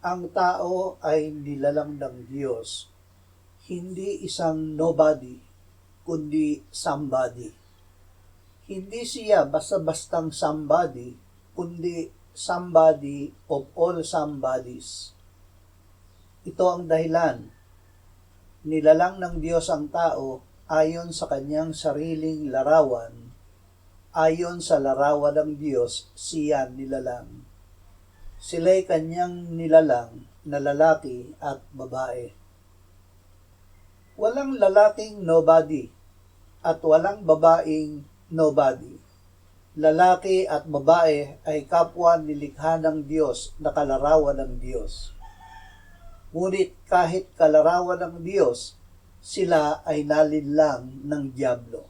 Ang tao ay nilalang ng Diyos, hindi isang nobody, kundi somebody. Hindi siya basta-bastang somebody, kundi somebody of all somebodies. Ito ang dahilan. Nilalang ng Diyos ang tao ayon sa kanyang sariling larawan. Ayon sa larawan ng Diyos, siya nilalang. Sila'y kanyang nilalang na lalaki at babae. Walang lalaking nobody at walang babaeng nobody. Lalaki at babae ay kapwa nilikha ng Diyos na kalarawan ng Diyos. Ngunit kahit kalarawan ng Diyos, sila ay nalinlang ng Diablo.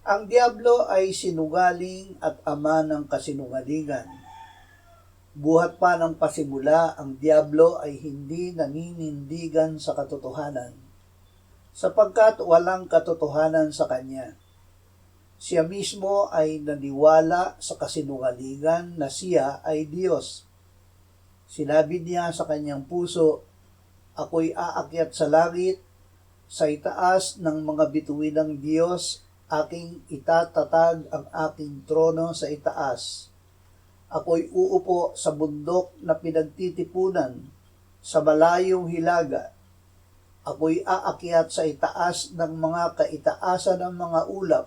Ang Diablo ay sinungaling at ama ng kasinungalingan. Buhat pa ng pasimula, ang Diablo ay hindi naninindigan sa katotohanan, sapagkat walang katotohanan sa kanya. Siya mismo ay naniwala sa kasinungalingan na siya ay Diyos. Sinabi niya sa kanyang puso, "Ako'y aakyat sa langit, sa itaas ng mga bituin ng Diyos, aking itatatag ang aking trono sa itaas. Ako'y uupo sa bundok na pinagtitipunan, sa malayong hilaga. Ako'y aakyat sa itaas ng mga kaitaasan ng mga ulap.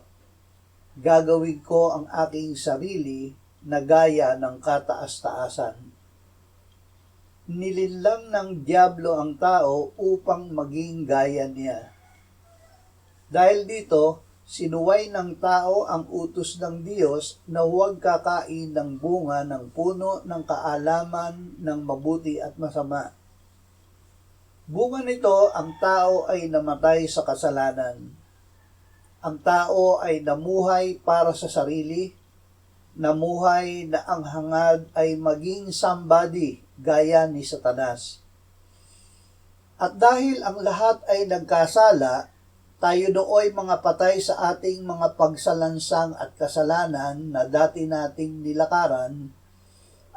Gagawin ko ang aking sarili na gaya ng kataas-taasan." Nilinlang ng Diablo ang tao upang maging gaya niya. Dahil dito, sinuway ng tao ang utos ng Diyos na huwag kakain ng bunga ng puno ng kaalaman ng mabuti at masama. Bunga nito, ang tao ay namatay sa kasalanan. Ang tao ay namuhay para sa sarili, namuhay na ang hangad ay maging somebody gaya ni Satanas. At dahil ang lahat ay nagkasala, tayo nooy mga patay sa ating mga pagsalansang at kasalanan na dati nating nilakaran,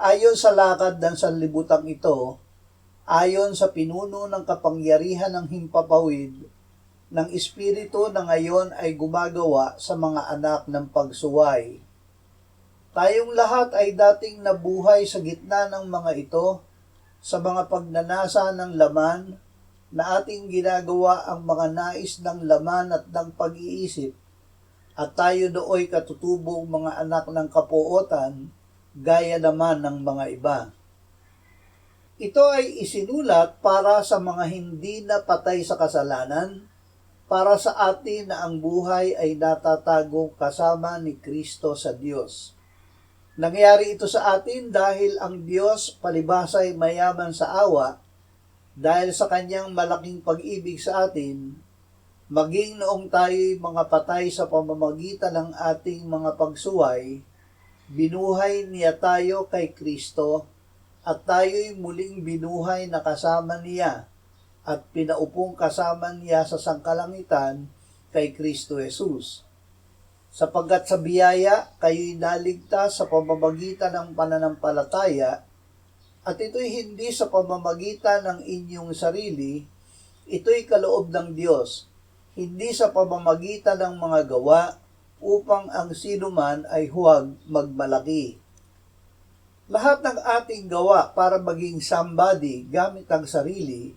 ayon sa lakad ng sanlibutang ito, ayon sa pinuno ng kapangyarihan ng himpapawid, ng Espiritu na ngayon ay gumagawa sa mga anak ng pagsuway. Tayong lahat ay dating nabuhay sa gitna ng mga ito, sa mga pagnanasa ng laman, na ating ginagawa ang mga nais ng laman at ng pag-iisip, at tayo nooy katutubong mga anak ng kapuotan, gaya naman ng mga iba. Ito ay isinulat para sa mga hindi na patay sa kasalanan, para sa atin na ang buhay ay natatago kasama ni Kristo sa Diyos. Nangyari ito sa atin dahil ang Diyos palibhasa'y mayaman sa awa, dahil sa kanyang malaking pag-ibig sa atin, maging noong tayo'y mga patay sa pamamagitan ng ating mga pagsuway, binuhay niya tayo kay Kristo, at tayo'y muling binuhay na kasama niya, at pinaupong kasama niya sa sangkalangitan kay Kristo Jesus. Sapagkat sa biyaya, kayo'y naligtas sa pamamagitan ng pananampalataya, at ito'y hindi sa pamamagitan ng inyong sarili, ito'y kaloob ng Diyos, hindi sa pamamagitan ng mga gawa, upang ang sinuman ay huwag magmalaki. Lahat ng ating gawa para maging somebody gamit ang sarili,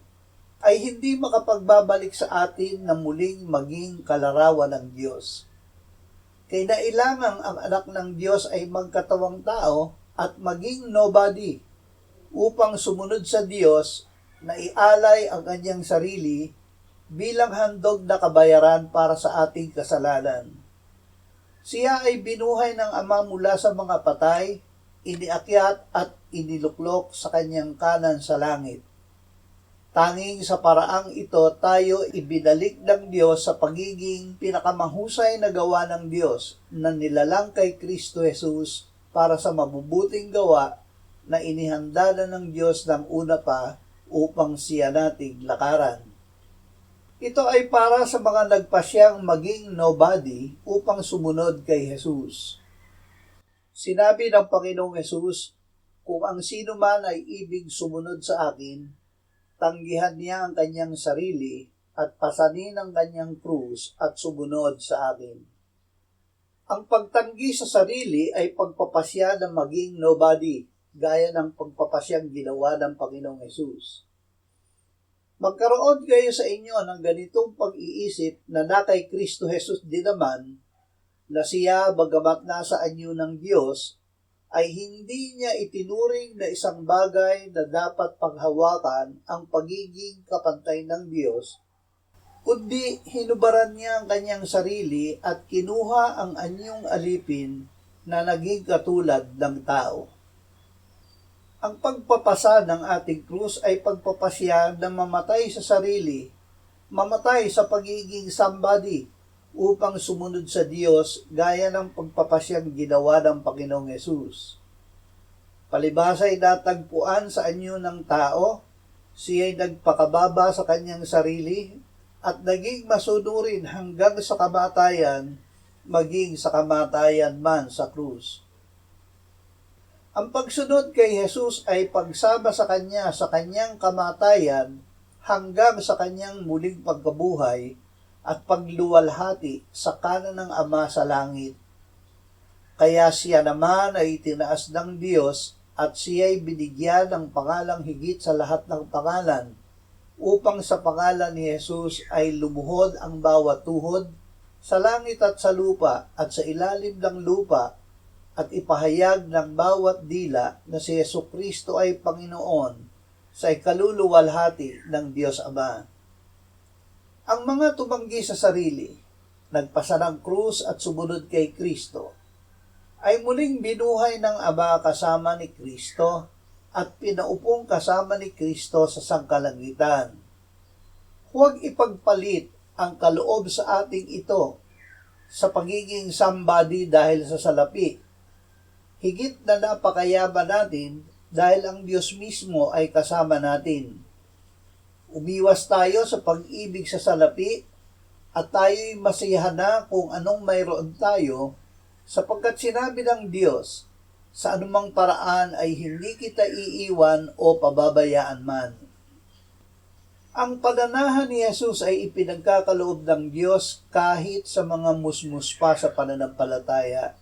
ay hindi makapagbabalik sa atin na muling maging kalarawan ng Diyos. Kinailangang ang anak ng Diyos ay magkatawang tao at maging nobody upang sumunod sa Diyos na ialay ang kanyang sarili bilang handog na kabayaran para sa ating kasalanan. Siya ay binuhay ng Ama mula sa mga patay, iniakyat at iniluklok sa kanyang kanan sa langit. Tanging sa paraang ito tayo ibinalik ng Diyos sa pagiging pinakamahusay na gawa ng Diyos na nilalang kay Kristo Jesus para sa mabubuting gawa na inihanda na ng Diyos ng una pa upang siya nating lakaran. Ito ay para sa mga nagpasyang maging nobody upang sumunod kay Jesus. Sinabi ng Panginoong Jesus, Kung ang sino man ay ibig sumunod sa akin, tanggihan niya ang kanyang sarili at pasanin ang kanyang krus at sumunod sa akin. Ang pagtanggi sa sarili ay pagpapasya na maging nobody, gaya ng pagpapasyang ginawa ng Panginoong Hesus. Magkaroon kayo sa inyo ng ganitong pag-iisip na kay Kristo Jesus din naman, na siya bagamat nasa anyo ng Diyos, ay hindi niya itinuring na isang bagay na dapat paghawakan ang pagiging kapantay ng Diyos, kundi hinubaran niya ang kanyang sarili at kinuha ang anyong alipin na naging katulad ng tao. Ang pagpapasa ng ating krus ay pagpapasya na mamatay sa sarili, mamatay sa pagiging somebody, upang sumunod sa Diyos gaya ng pagpapasyang ginawa ng Panginoong Hesus. Palibhasa ay natagpuan sa anyo ng tao, siya'y nagpakababa sa kanyang sarili at naging masunurin hanggang sa kamatayan, maging sa kamatayan man sa krus. Ang pagsunod kay Jesus ay pagsama sa Kanya sa Kanyang kamatayan hanggang sa Kanyang muling pagkabuhay at pagluwalhati sa kanan ng Ama sa langit. Kaya siya naman ay itinaas ng Diyos at siya'y binigyan ng pangalang higit sa lahat ng pangalan, upang sa pangalan ni Jesus ay lumuhod ang bawat tuhod sa langit at sa lupa at sa ilalim ng lupa, at ipahayag ng bawat dila na si Jesucristo ay Panginoon sa ikaluluwalhati ng Diyos Ama. Ang mga tumanggi sa sarili, nagpasa ng krus at sumunod kay Kristo, ay muling binuhay ng Ama kasama ni Kristo at pinaupong kasama ni Kristo sa sangkalangitan. Huwag ipagpalit ang kaloob sa ating ito sa pagiging somebody dahil sa salapi. Higit na napakayaman natin dahil ang Diyos mismo ay kasama natin. Umiwas tayo sa pag-ibig sa salapi at tayo'y masiyahan na kung anong mayroon tayo, sapagkat sinabi ng Diyos, sa anumang paraan ay hindi kita iiwan o pababayaan man. Ang pananahan ni Jesus ay ipinagkakaloob ng Diyos kahit sa mga musmus pa sa pananampalataya.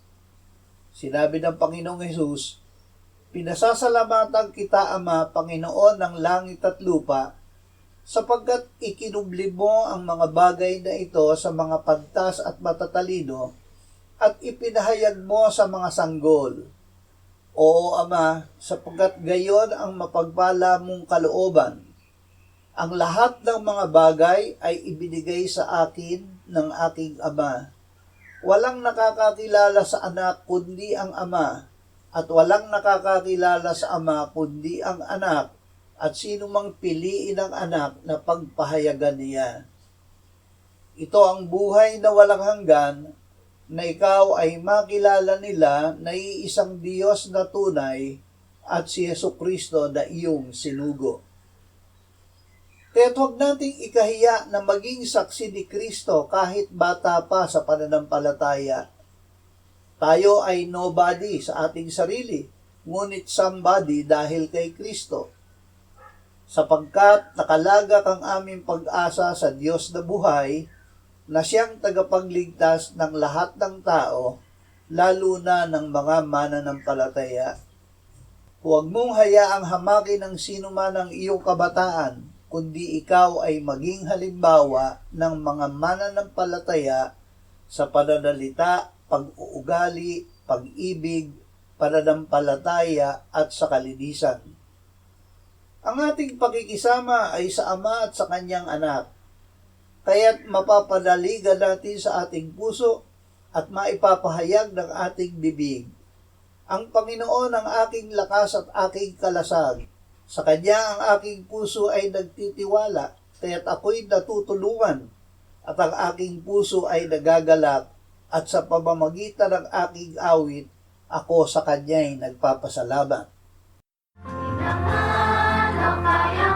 Sinabi ng Panginoong Hesus, "Pinasasalamatan kita, Ama, Panginoon ng langit at lupa, sapagkat ikinubli mo ang mga bagay na ito sa mga pantas at matatalino, at ipinahayag mo sa mga sanggol. Oo, Ama, sapagkat gayon ang mapagpala mong kalooban. Ang lahat ng mga bagay ay ibinigay sa akin ng aking Ama. Walang nakakakilala sa anak kundi ang Ama, at walang nakakakilala sa Ama kundi ang anak, at sino mang piliin ang anak na pagpahayagan niya. Ito ang buhay na walang hanggan, na ikaw ay makilala nila na iisang Diyos na tunay at si Jesucristo na iyong sinugo." Kaya't huwag nating ikahiya na maging saksi ni Kristo kahit bata pa sa pananampalataya. Tayo ay nobody sa ating sarili, ngunit somebody dahil kay Kristo. Sapagkat nakalagak ang aming pag-asa sa Diyos na buhay, na siyang tagapagligtas ng lahat ng tao, lalo na ng mga mananampalataya. Huwag mong hayaang hamakin ng sino man ang iyong kabataan, kundi ikaw ay maging halimbawa ng mga mananampalataya sa pananalita, pag-uugali, pag-ibig, pananampalataya at sa kalinisan. Ang ating pakikisama ay sa Ama at sa Kanyang Anak, kaya't mapapadaligan natin sa ating puso at maipapahayag ng ating bibig, "Ang Panginoon ang aking lakas at aking kalasag. Sa Kanya ang aking puso ay nagtitiwala, kaya't ako'y natutulungan, at ang aking puso ay nagagalak, at sa pamamagitan ng aking awit, ako sa Kanya'y nagpapasalamat." Minamahal ang kaya